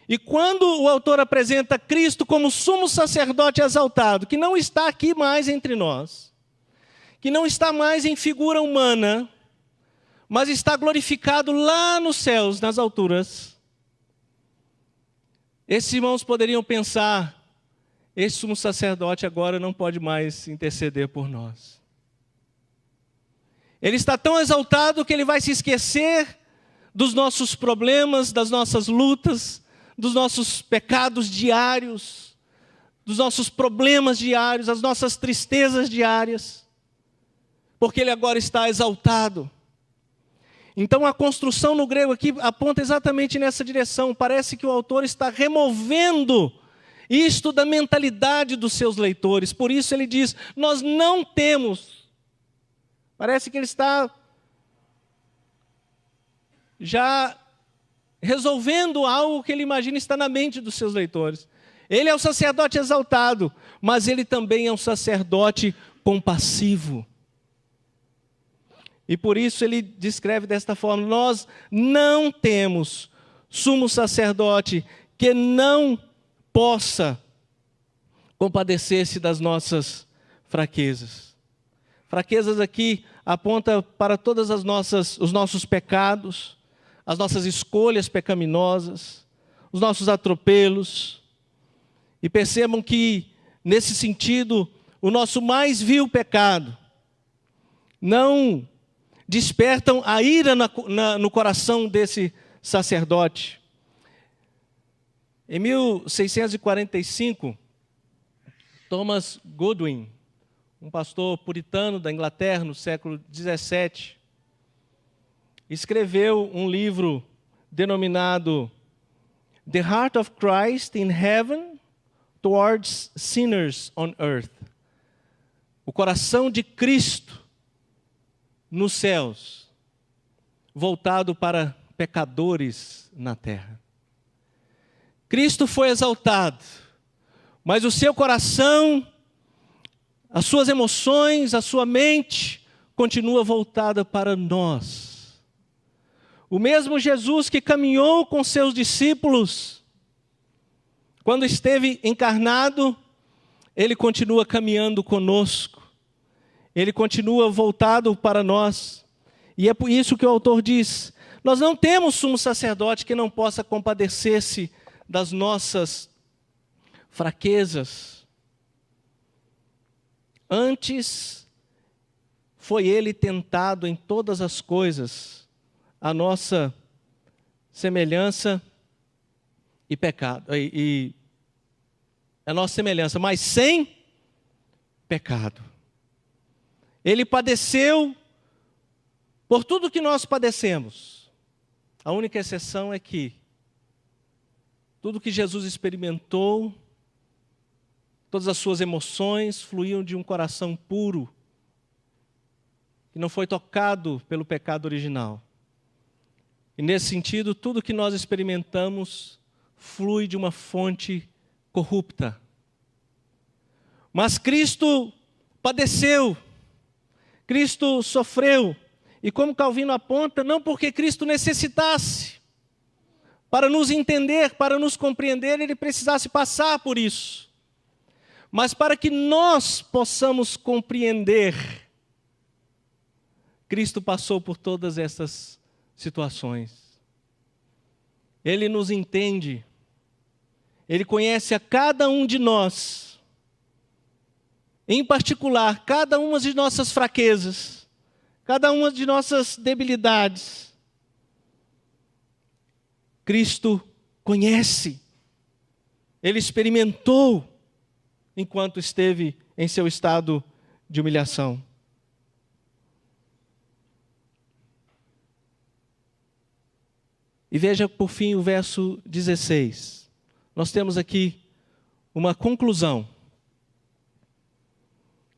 E quando o autor apresenta Cristo como sumo sacerdote exaltado, que não está aqui mais entre nós, que não está mais em figura humana, mas está glorificado lá nos céus, nas alturas, esses irmãos poderiam pensar, esse sumo sacerdote agora não pode mais interceder por nós. Ele está tão exaltado que ele vai se esquecer dos nossos problemas, das nossas lutas, dos nossos pecados diários, dos nossos problemas diários, das nossas tristezas diárias, porque ele agora está exaltado. Então a construção no grego aqui aponta exatamente nessa direção. Parece que o autor está removendo isto da mentalidade dos seus leitores. Por isso ele diz, nós não temos. Parece que ele está já resolvendo algo que ele imagina está na mente dos seus leitores. Ele é o sacerdote exaltado, mas ele também é um sacerdote compassivo. E por isso ele descreve desta forma, nós não temos sumo sacerdote que não possa compadecer-se das nossas fraquezas. Fraquezas aqui aponta para todas os nossos pecados, as nossas escolhas pecaminosas, os nossos atropelos. E percebam que, nesse sentido, o nosso mais vil pecado não despertam a ira no coração desse sacerdote. Em 1645, Thomas Goodwin, um pastor puritano da Inglaterra no século XVII, escreveu um livro denominado The Heart of Christ in Heaven Towards Sinners on Earth. O coração de Cristo nos céus, voltado para pecadores na terra. Cristo foi exaltado, mas o seu coração, as suas emoções, a sua mente, continua voltada para nós. O mesmo Jesus que caminhou com seus discípulos, quando esteve encarnado, ele continua caminhando conosco. Ele continua voltado para nós. E é por isso que o autor diz, nós não temos sumo sacerdote que não possa compadecer-se das nossas fraquezas. Antes, foi ele tentado em todas as coisas, a nossa semelhança e pecado, e a nossa semelhança, mas sem pecado. Ele padeceu por tudo que nós padecemos. A única exceção é que tudo que Jesus experimentou, todas as suas emoções fluíam de um coração puro, que não foi tocado pelo pecado original. E nesse sentido, tudo que nós experimentamos flui de uma fonte corrupta. Mas Cristo padeceu, Cristo sofreu, e como Calvino aponta, não porque Cristo necessitasse, para nos entender, para nos compreender, ele precisasse passar por isso. Mas para que nós possamos compreender, Cristo passou por todas essas situações. Ele nos entende, Ele conhece a cada um de nós, em particular, cada uma de nossas fraquezas, cada uma de nossas debilidades. Cristo conhece, Ele experimentou enquanto esteve em seu estado de humilhação. E veja por fim o verso 16. Nós temos aqui uma conclusão.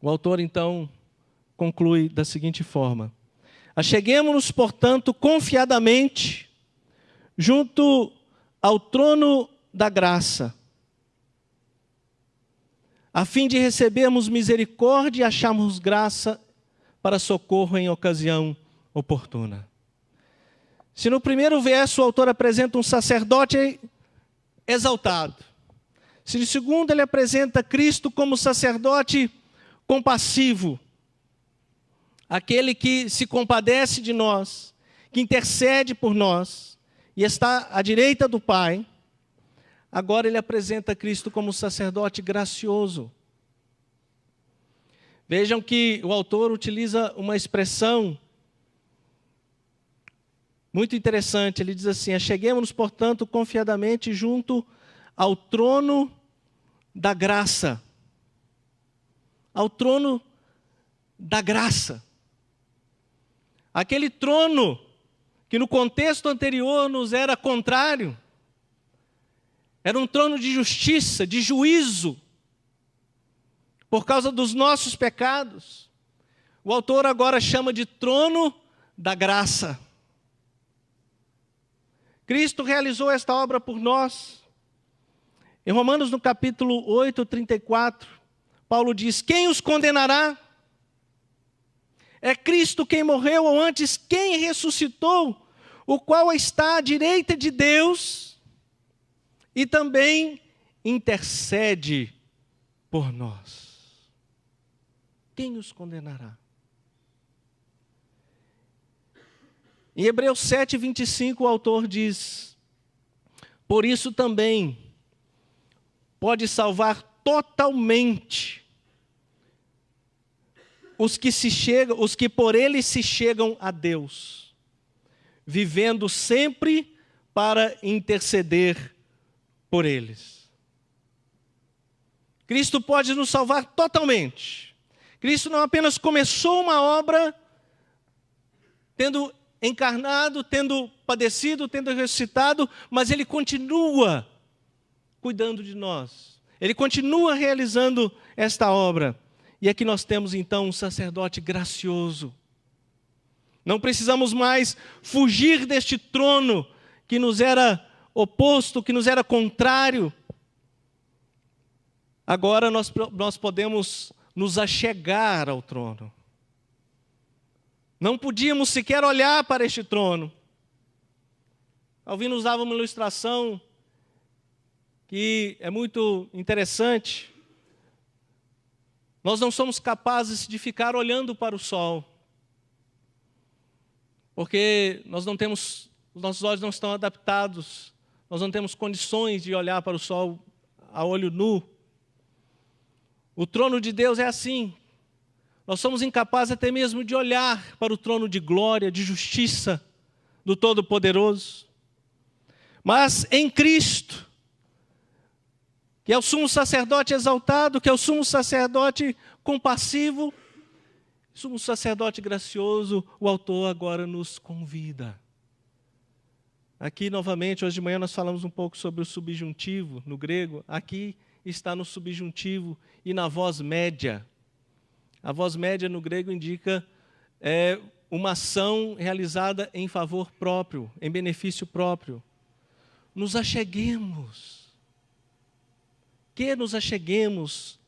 O autor então conclui da seguinte forma: acheguemo-nos, portanto, confiadamente junto ao trono da graça, a fim de recebermos misericórdia e acharmos graça para socorro em ocasião oportuna. Se no primeiro verso o autor apresenta um sacerdote exaltado, se no segundo ele apresenta Cristo como sacerdote compassivo, aquele que se compadece de nós, que intercede por nós e está à direita do Pai, agora ele apresenta Cristo como sacerdote gracioso. Vejam que o autor utiliza uma expressão muito interessante. Ele diz assim: acheguemo-nos, portanto, confiadamente junto ao trono da graça. Ao trono da graça. Aquele trono que no contexto anterior nos era contrário. Era um trono de justiça, de juízo, por causa dos nossos pecados. O autor agora chama de trono da graça. Cristo realizou esta obra por nós. Em Romanos, no capítulo 8, 34, Paulo diz: quem os condenará? É Cristo quem morreu, ou antes, quem ressuscitou, o qual está à direita de Deus e também intercede por nós. Quem os condenará? Em Hebreus 7, 25, o autor diz: por isso também pode salvar totalmente os que por ele se chegam a Deus, vivendo sempre para interceder por eles. Cristo pode nos salvar totalmente. Cristo não apenas começou uma obra, tendo encarnado, tendo padecido, tendo ressuscitado, mas Ele continua cuidando de nós. Ele continua realizando esta obra. E aqui nós temos então um sacerdote gracioso. Não precisamos mais fugir deste trono que nos era oposto, que nos era contrário. Agora nós podemos nos achegar ao trono. Não podíamos sequer olhar para este trono. Calvino usava uma ilustração que é muito interessante. Nós não somos capazes de ficar olhando para o sol, porque os nossos olhos não estão adaptados, nós não temos condições de olhar para o sol a olho nu. O trono de Deus é assim. Nós somos incapazes até mesmo de olhar para o trono de glória, de justiça do Todo-Poderoso. Mas em Cristo, que é o sumo sacerdote exaltado, que é o sumo sacerdote compassivo, sumo sacerdote gracioso, o autor agora nos convida Aqui, novamente, hoje de manhã nós falamos um pouco sobre o subjuntivo no grego. Aqui está no subjuntivo e na voz média. A voz média no grego indica uma ação realizada em favor próprio, em benefício próprio. Nos acheguemos. Que nos acheguemos.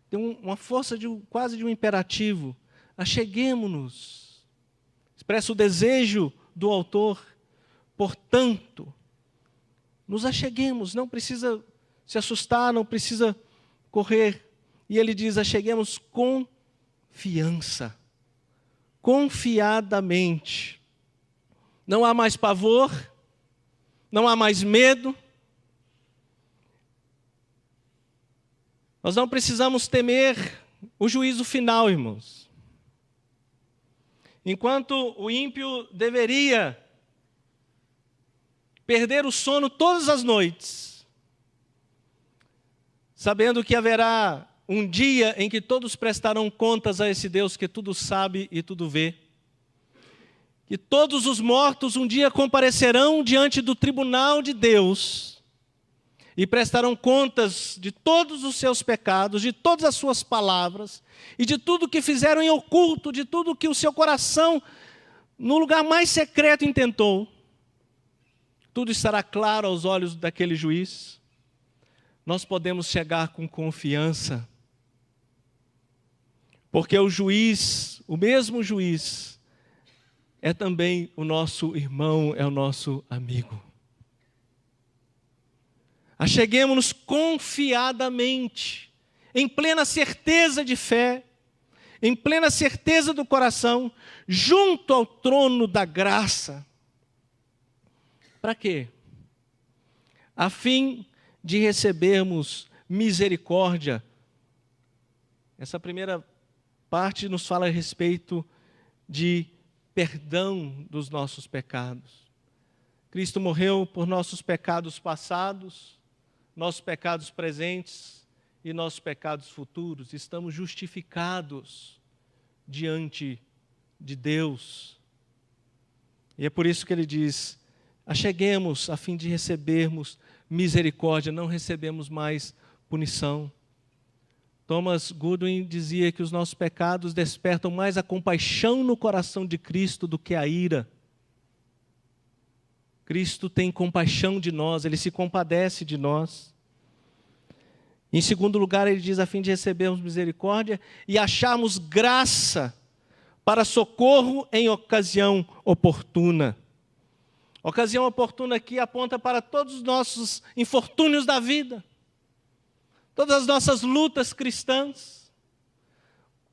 Tem uma força quase de um imperativo. Acheguemo-nos. Expressa o desejo do autor. Portanto, nos acheguemos. Não precisa se assustar, não precisa correr. E ele diz, acheguemos com confiança, confiadamente. Não há mais pavor, não há mais medo. Nós não precisamos temer o juízo final, irmãos. Enquanto o ímpio deveria perder o sono todas as noites, sabendo que haverá um dia em que todos prestarão contas a esse Deus que tudo sabe e tudo vê. Que todos os mortos um dia comparecerão diante do tribunal de Deus e prestarão contas de todos os seus pecados, de todas as suas palavras e de tudo que fizeram em oculto, de tudo que o seu coração, no lugar mais secreto, intentou. Tudo estará claro aos olhos daquele juiz. Nós podemos chegar com confiança, porque o juiz, o mesmo juiz, é também o nosso irmão, é o nosso amigo. Acheguemo-nos confiadamente, em plena certeza de fé, em plena certeza do coração, junto ao trono da graça. Para quê? A fim de recebermos misericórdia. Essa primeira parte nos fala a respeito de perdão dos nossos pecados. Cristo morreu por nossos pecados passados, nossos pecados presentes e nossos pecados futuros. Estamos justificados diante de Deus. E é por isso que ele diz, acheguemos a fim de recebermos misericórdia, não recebemos mais punição. Thomas Goodwin dizia que os nossos pecados despertam mais a compaixão no coração de Cristo do que a ira. Cristo tem compaixão de nós, Ele se compadece de nós. Em segundo lugar, ele diz, a fim de recebermos misericórdia e acharmos graça para socorro em ocasião oportuna. Ocasião oportuna aqui aponta para todos os nossos infortúnios da vida. Todas as nossas lutas cristãs,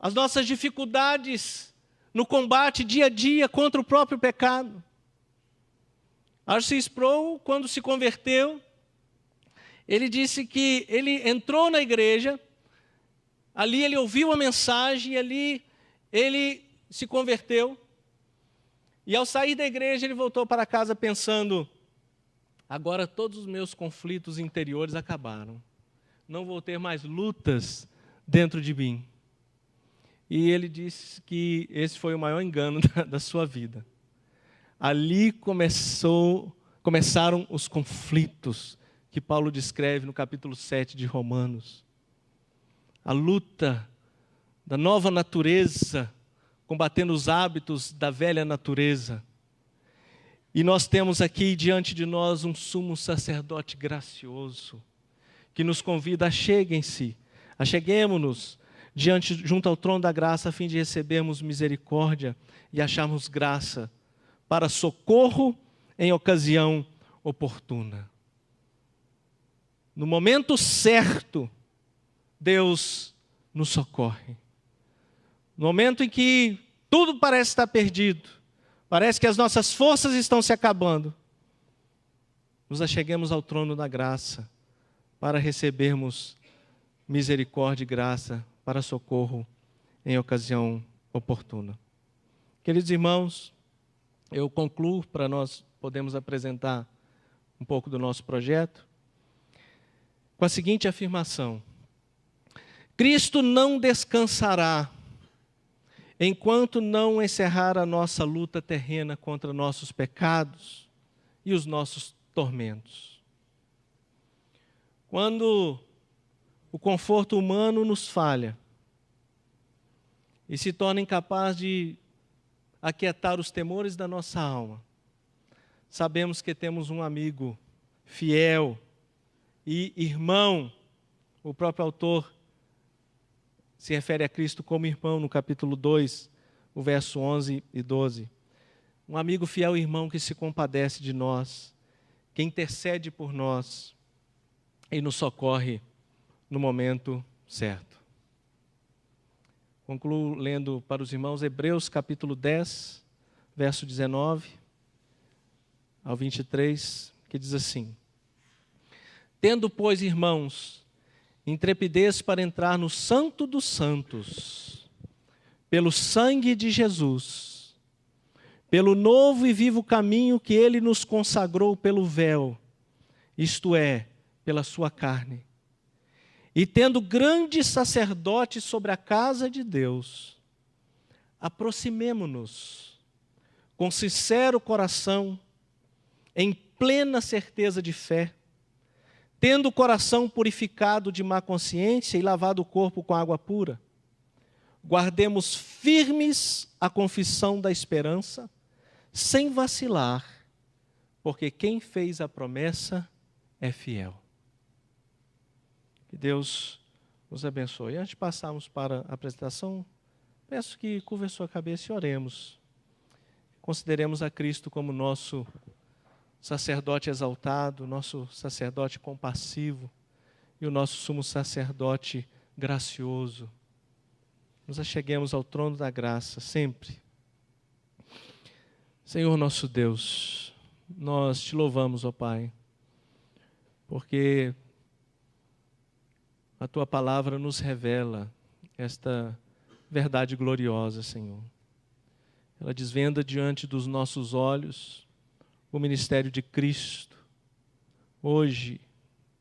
as nossas dificuldades no combate dia a dia contra o próprio pecado. R.C. Sproul, quando se converteu, ele disse que ele entrou na igreja, ali ele ouviu a mensagem, ali ele se converteu, e ao sair da igreja ele voltou para casa pensando, agora todos os meus conflitos interiores acabaram. Não vou ter mais lutas dentro de mim. E ele disse que esse foi o maior engano da sua vida. Ali começaram os conflitos que Paulo descreve no capítulo 7 de Romanos. A luta da nova natureza, combatendo os hábitos da velha natureza. E nós temos aqui diante de nós um sumo sacerdote gracioso, que nos convida, acheguem-se, acheguemo-nos junto ao trono da graça, a fim de recebermos misericórdia e acharmos graça para socorro em ocasião oportuna. No momento certo, Deus nos socorre. No momento em que tudo parece estar perdido, parece que as nossas forças estão se acabando, nos acheguemos ao trono da graça, para recebermos misericórdia e graça para socorro em ocasião oportuna. Queridos irmãos, eu concluo para nós podermos apresentar um pouco do nosso projeto com a seguinte afirmação: Cristo não descansará enquanto não encerrar a nossa luta terrena contra nossos pecados e os nossos tormentos. Quando o conforto humano nos falha e se torna incapaz de aquietar os temores da nossa alma, sabemos que temos um amigo fiel e irmão. O próprio autor se refere a Cristo como irmão no capítulo 2, o verso 11 e 12. Um amigo fiel e irmão que se compadece de nós, que intercede por nós e nos socorre no momento certo. Concluo lendo para os irmãos Hebreus capítulo 10, verso 19 ao 23, que diz assim: Tendo, pois, irmãos, intrepidez para entrar no Santo dos Santos, pelo sangue de Jesus, pelo novo e vivo caminho que Ele nos consagrou pelo véu, isto é, pela sua carne, e tendo grande sacerdote sobre a casa de Deus, aproximemo-nos com sincero coração, em plena certeza de fé, tendo o coração purificado de má consciência e lavado o corpo com água pura. Guardemos firmes a confissão da esperança, sem vacilar, porque quem fez a promessa é fiel. Que Deus nos abençoe. Antes de passarmos para a apresentação, peço que curva a sua cabeça e oremos. Consideremos a Cristo como nosso sacerdote exaltado, nosso sacerdote compassivo e o nosso sumo sacerdote gracioso. Nos acheguemos ao trono da graça sempre. Senhor nosso Deus, nós te louvamos, ó Pai, porque a Tua palavra nos revela esta verdade gloriosa, Senhor. Ela desvenda diante dos nossos olhos o ministério de Cristo, hoje,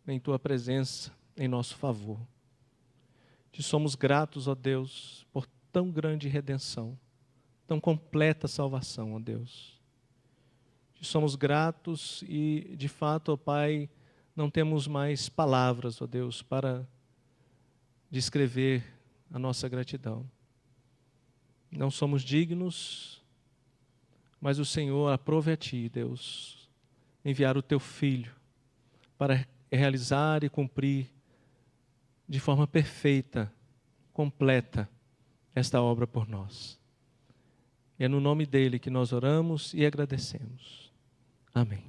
em Tua presença, em nosso favor. Te somos gratos, ó Deus, por tão grande redenção, tão completa salvação, ó Deus. Te somos gratos e, de fato, ó Pai, não temos mais palavras, ó Deus, para descrever a nossa gratidão. Não somos dignos, mas o Senhor aprove a Ti, Deus, enviar o Teu Filho para realizar e cumprir de forma perfeita, completa, esta obra por nós. E é no nome dEle que nós oramos e agradecemos. Amém.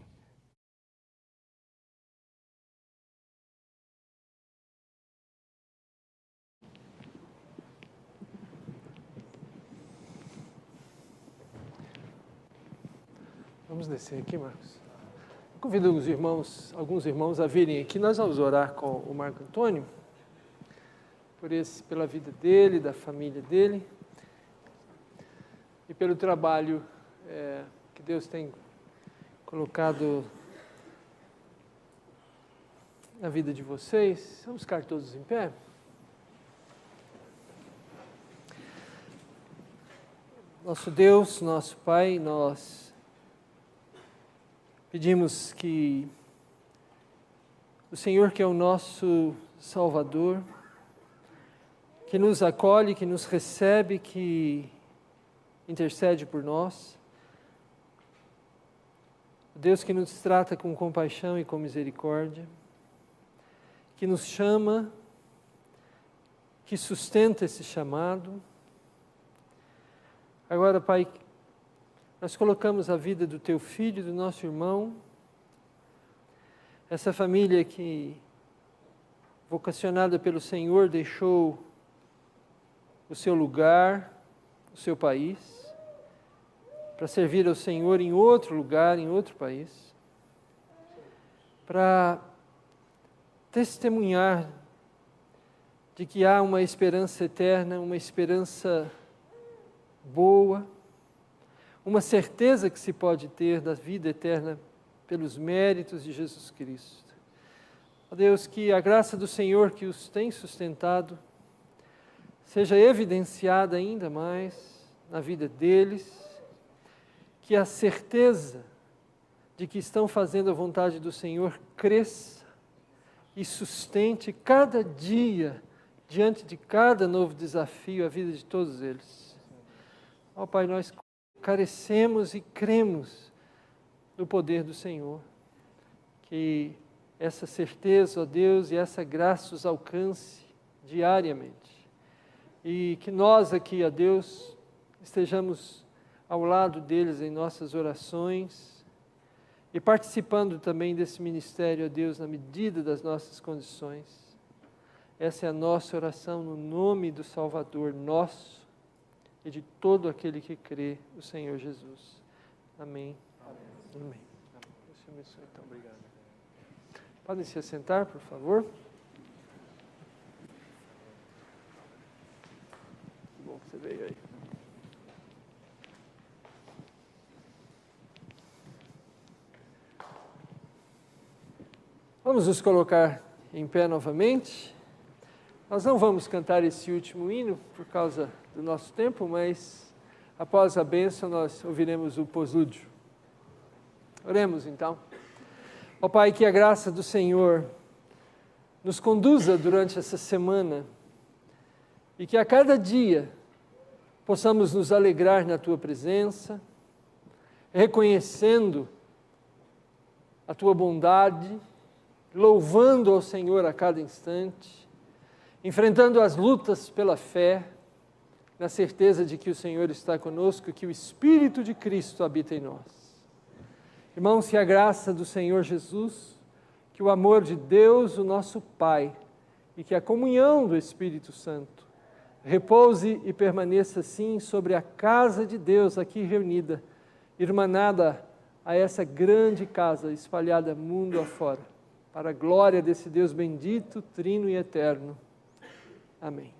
Vamos descer aqui, Marcos. Convido alguns irmãos a virem aqui. Nós vamos orar com o Marco Antônio, pela vida dele, da família dele, e pelo trabalho que Deus tem colocado na vida de vocês. Vamos ficar todos em pé? Nosso Deus, nosso Pai, nós pedimos que o Senhor, que é o nosso Salvador, que nos acolhe, que nos recebe, que intercede por nós, Deus que nos trata com compaixão e com misericórdia, que nos chama, que sustenta esse chamado. Agora, Pai, nós colocamos a vida do Teu filho, do nosso irmão, essa família que, vocacionada pelo Senhor, deixou o seu lugar, o seu país, para servir ao Senhor em outro lugar, em outro país, para testemunhar de que há uma esperança eterna, uma esperança boa, uma certeza que se pode ter da vida eterna pelos méritos de Jesus Cristo. Ó Deus, que a graça do Senhor que os tem sustentado seja evidenciada ainda mais na vida deles, que a certeza de que estão fazendo a vontade do Senhor cresça e sustente cada dia, diante de cada novo desafio, a vida de todos eles. Ó Pai, nós carecemos e cremos no poder do Senhor. Que essa certeza, ó Deus, e essa graça os alcance diariamente. E que nós aqui, ó Deus, estejamos ao lado deles em nossas orações e participando também desse ministério, ó Deus, na medida das nossas condições. Essa é a nossa oração no nome do Salvador nosso e de todo aquele que crê, o Senhor Jesus. Amém. Amém. Amém. Deus te abençoe, então. Obrigado. Podem se assentar, por favor. Que bom que você veio aí. Vamos nos colocar em pé novamente. Nós não vamos cantar esse último hino por causa do nosso tempo, mas após a bênção nós ouviremos o poslúdio. Oremos então. Ó Pai, que a graça do Senhor nos conduza durante essa semana e que a cada dia possamos nos alegrar na Tua presença, reconhecendo a Tua bondade, louvando ao Senhor a cada instante, enfrentando as lutas pela fé, na certeza de que o Senhor está conosco e que o Espírito de Cristo habita em nós. Irmãos, que a graça do Senhor Jesus, que o amor de Deus, o nosso Pai, e que a comunhão do Espírito Santo repouse e permaneça assim sobre a casa de Deus aqui reunida, irmanada a essa grande casa espalhada mundo afora, para a glória desse Deus bendito, trino e eterno. Amém.